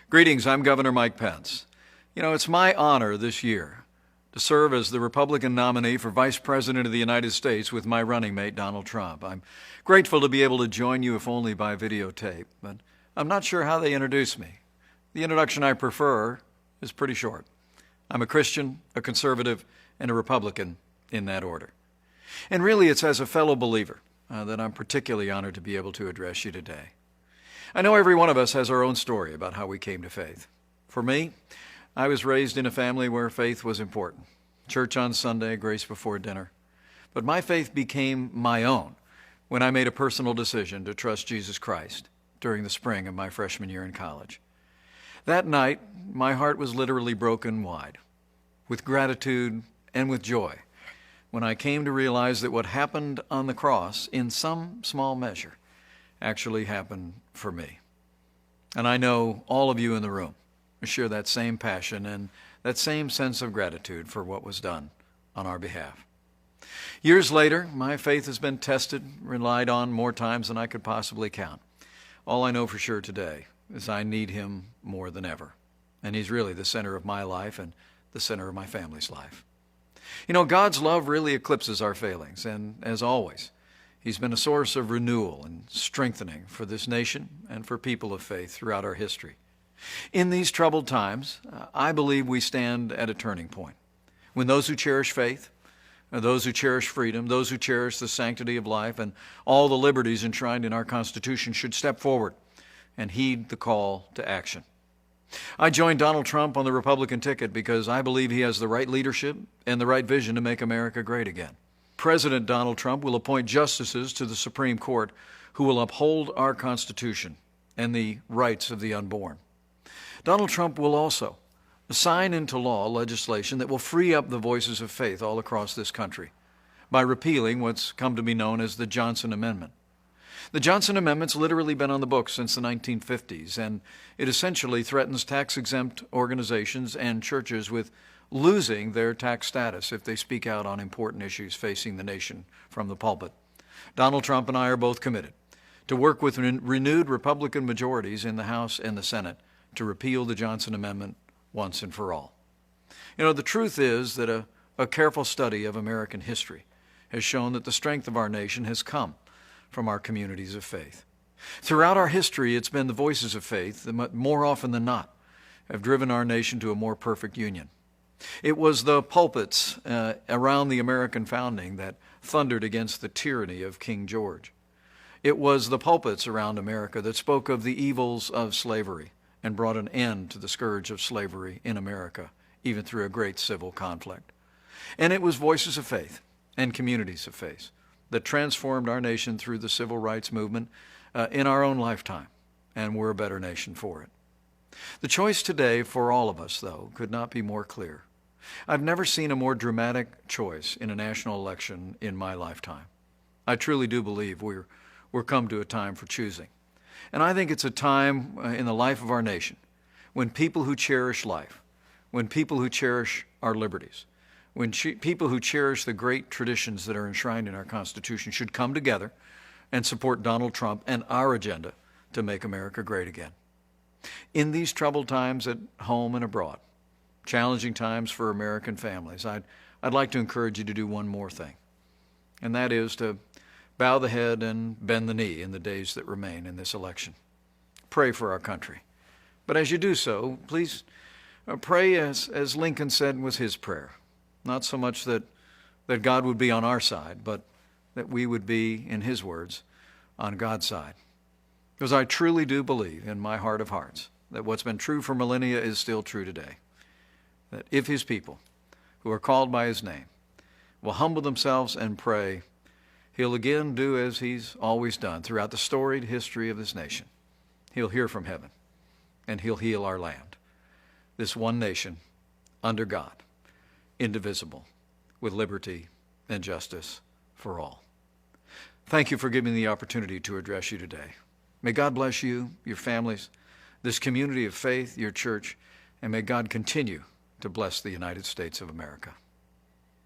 Greetings, I'm Governor Mike Pence. It's my honor this year to serve as the Republican nominee for Vice President of the United States with my running mate, Donald Trump. I'm grateful to be able to join you, if only by videotape, but I'm not sure how they introduce me. The introduction I prefer is pretty short. I'm a Christian, a conservative, and a Republican in that order. And really, it's as a fellow believer that I'm particularly honored to be able to address you today. I know every one of us has our own story about how we came to faith. For me, I was raised in a family where faith was important. Church on Sunday, grace before dinner. But my faith became my own when I made a personal decision to trust Jesus Christ during the spring of my freshman year in college. That night, my heart was literally broken wide, with gratitude and with joy, when I came to realize that what happened on the cross, in some small measure, actually happened for me. And I know all of you in the room share that same passion and that same sense of gratitude for what was done on our behalf. Years later, my faith has been tested, relied on more times than I could possibly count. All I know for sure today is I need Him more than ever. And He's really the center of my life and the center of my family's life. God's love really eclipses our failings, and as always, He's been a source of renewal and strengthening for this nation and for people of faith throughout our history. In these troubled times, I believe we stand at a turning point, when those who cherish faith, those who cherish freedom, those who cherish the sanctity of life and all the liberties enshrined in our Constitution should step forward and heed the call to action. I joined Donald Trump on the Republican ticket because I believe he has the right leadership and the right vision to make America great again. President Donald Trump will appoint justices to the Supreme Court who will uphold our Constitution and the rights of the unborn. Donald Trump will also sign into law legislation that will free up the voices of faith all across this country by repealing what's come to be known as the Johnson Amendment. The Johnson Amendment's literally been on the books since the 1950s, and it essentially threatens tax-exempt organizations and churches with losing their tax status if they speak out on important issues facing the nation from the pulpit. Donald Trump and I are both committed to work with renewed Republican majorities in the House and the Senate to repeal the Johnson Amendment once and for all. The truth is that a careful study of American history has shown that the strength of our nation has come from our communities of faith. Throughout our history, it's been the voices of faith that more often than not have driven our nation to a more perfect union. It was the pulpits around the American founding that thundered against the tyranny of King George. It was the pulpits around America that spoke of the evils of slavery and brought an end to the scourge of slavery in America, even through a great civil conflict. And it was voices of faith and communities of faith that transformed our nation through the civil rights movement in our own lifetime, and we're a better nation for it. The choice today for all of us, though, could not be more clear. I've never seen a more dramatic choice in a national election in my lifetime. I truly do believe we're come to a time for choosing. And I think it's a time in the life of our nation when people who cherish life, when people who cherish our liberties, when people who cherish the great traditions that are enshrined in our Constitution should come together and support Donald Trump and our agenda to make America great again. In these troubled times at home and abroad, challenging times for American families, I'd like to encourage you to do one more thing, and that is to bow the head and bend the knee in the days that remain in this election. Pray for our country. But as you do so, please pray as Lincoln said was his prayer. Not so much that God would be on our side, but that we would be, in his words, on God's side. Because I truly do believe in my heart of hearts that what's been true for millennia is still true today. That if his people, who are called by his name, will humble themselves and pray, he'll again do as he's always done throughout the storied history of this nation. He'll hear from heaven, and he'll heal our land. This one nation, under God, indivisible, with liberty and justice for all. Thank you for giving me the opportunity to address you today. May God bless you, your families, this community of faith, your church, and may God continue to bless the United States of America.